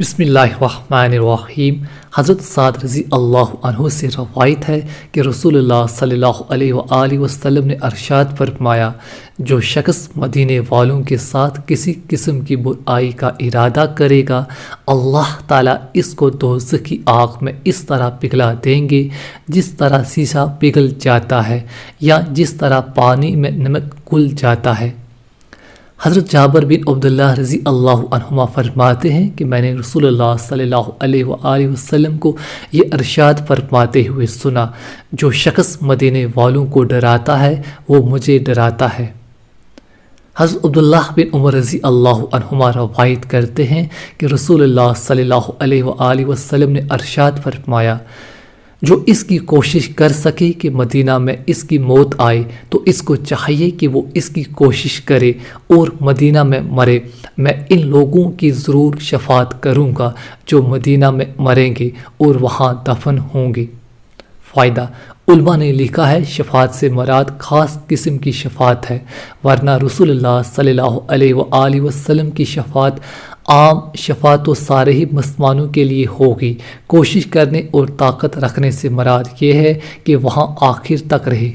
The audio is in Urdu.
بسم اللہ الرحمن الرحیم۔ حضرت سعد رضی اللہ عنہ سے روایت ہے کہ رسول اللہ صلی اللہ علیہ وآلہ وسلم نے ارشاد فرمایا، جو شخص مدینے والوں کے ساتھ کسی قسم کی برائی کا ارادہ کرے گا، اللہ تعالیٰ اس کو دوزخ کی آگ میں اس طرح پگھلا دیں گے جس طرح شیشہ پگھل جاتا ہے یا جس طرح پانی میں نمک گھل جاتا ہے۔ حضرت جابر بن عبداللہ رضی اللہ عنہما فرماتے ہیں کہ میں نے رسول اللہ صلی اللہ علیہ وآلہ وسلم کو یہ ارشاد فرماتے ہوئے سنا، جو شخص مدینے والوں کو ڈراتا ہے وہ مجھے ڈراتا ہے۔ حضرت عبداللہ بن عمر رضی اللہ عنہما روایت کرتے ہیں کہ رسول اللہ صلی اللہ علیہ وآلہ وسلم نے ارشاد فرمایا، جو اس کی کوشش کر سکے کہ مدینہ میں اس کی موت آئے تو اس کو چاہیے کہ وہ اس کی کوشش کرے اور مدینہ میں مرے۔ میں ان لوگوں کی ضرور شفاعت کروں گا جو مدینہ میں مریں گے اور وہاں دفن ہوں گے۔ فائدہ: علماء نے لکھا ہے شفاعت سے مراد خاص قسم کی شفاعت ہے، ورنہ رسول اللہ صلی اللہ علیہ وآلہ وسلم کی شفاعت عام شفاعت و سارے ہی مسلمانوں کے لیے ہوگی۔ کوشش کرنے اور طاقت رکھنے سے مراد یہ ہے کہ وہاں آخر تک رہے۔